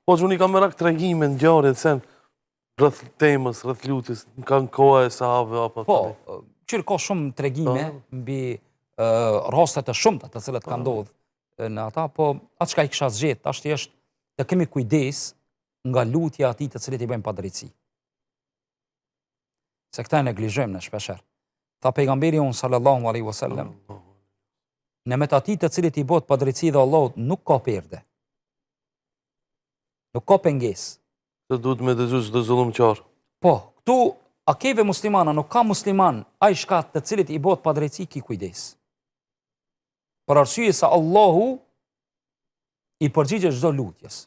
Po, që unë i kam merak të regjime në gjarët, sen rrëth temës, rrëth lutjes, në kanë koha e sahabëve, apo të Po, qërë ka shumë të regjime mbi rastet e shumëta të cilët ka ndodhë në ata, po atë që ka i kësha zgjetë, ashtë është të kemi kujdes nga lutja ati të cilit i bëjmë padrejtësi. Se këta e neglizhojmë në shpesher. Tha pejgamberi unë sallallahu alaihi wasallam, në me të ati të cilit i bëjmë padrejtësi dhe Allahut nuk ka perde. Nuk ka pengesë. Se duhet me dëgju çdo zullumqtar. Po, këtu a keve muslimana, nuk ka musliman ai shkat të cilit i bëhet padrejtësi ki kujdes. Për arsye se Allahu i përgjigjet çdo lutjes.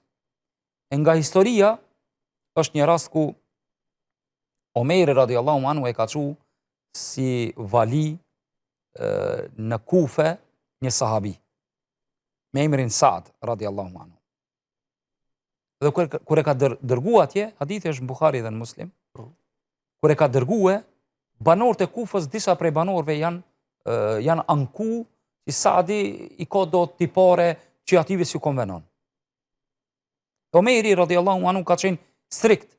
E nga historia është një rast ku Omeri radiallahu anhu e ka çu si vali në Kufe një sahabi me emrin Saad radiallahu anhu. Dhe kur e ka dërgu atje, hadithi është në Bukhari dhe në Muslim, kur e ka dërgue, banorët e Kufës, disa prej banorëve janë anku, i Saadi i ka do tipare që ative si konvenon. Omeri radiallahu anhu ka qenë strikt,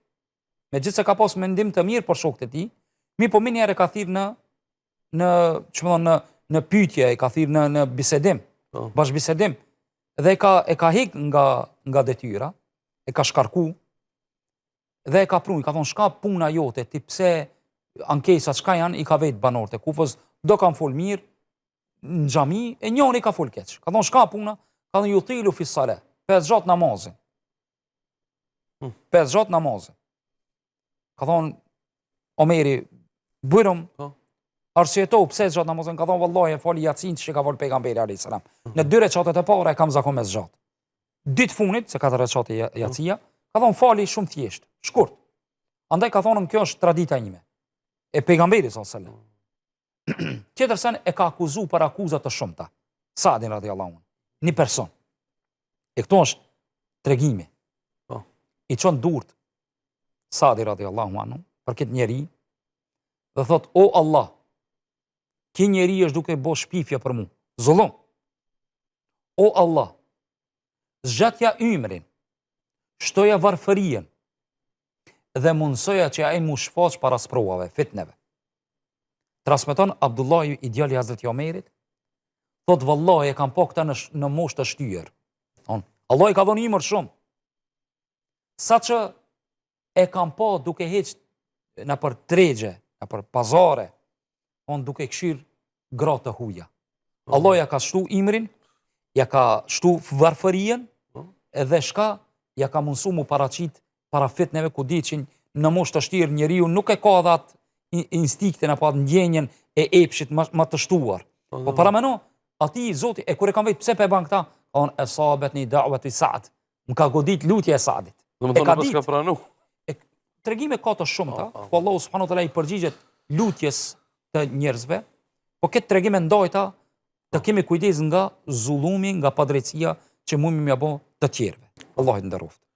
me gjithë se ka pas mendim të mirë për shokët e ti, mi po minjerë e ka thirë në pytje, e ka thirë në bisedim, bash bisedim, dhe e ka hik nga detyra, e ka shkarku, dhe e ka prun, i ka thonë, shka puna jote, ti pse ankesa, shka janë, i ka vetë banorët e Kufës, do kam fol mirë, në gjami, e njën i ka fol keq. Ka thonë, shka puna, ka thonë, ju thilu fisale, 5 gjatë namazin. 5 gjatë namazin. Ka thonë, Omeri, bërëm, arsjetohu, pse gjatë namazin, ka thonë, vëllaj, e foli jacin që ka fol pejgamberi a.s. Në 2 reqatet e para e kam zakon me zgjatë. Ditë funit, se 4 reqate jacia, ka thonë fali shumë thjesht, shkurt. Andaj ka thonë, kjo është tradita ime. E pejgamberi s.a.s. Tjetërsen e ka akuzu për akuzat të shumëta. Saadin radiallahu anhu. Një person. E këto është tregimi. I qonë durt Saadi radiallahu anhu për këtë njeri dhe thot, o Allah, ki njeri është duke bo shpifja për mu. Zullum. O Allah, zgjatja ymrin, shtoja varfërien dhe mundësoja që ai mu shfaq para sprovave, fitneve. Transmeton Abdullahi i djali Hazreti Omerit, thot vallahi e kam po këta në moshë të shtyër. Allah i ka dhënë imër shumë. Sa që e kam po duke heqë në për tregje, në për pazare, duke këshirë gratë të huja. Allah ja ka shtu imrin, ja ka shtu varfërien, edhe shka ja ka mundësu mu paracit para fitneve ku di që në moshë të shtirë njeriu nuk e ka dhe atë instiktin apo atë ndjenjen e epshit më të shtuar. Po parameno, ati zoti, e kur e kam vetë pse pe ban këta, on e sabet një da'wat i Saad, më ka godit lutje e Saadit. Dhe më thonë pas ka pranu. Tregime ka të shumëta, po Allahu subhanahu wa taala i përgjigjet lutjes të njerëzve, po këtë tregime ndajta të kemi kujdes nga zullumi, nga padrejtësia që mundemi mja bo të tjerëve. Allahi të nderoft.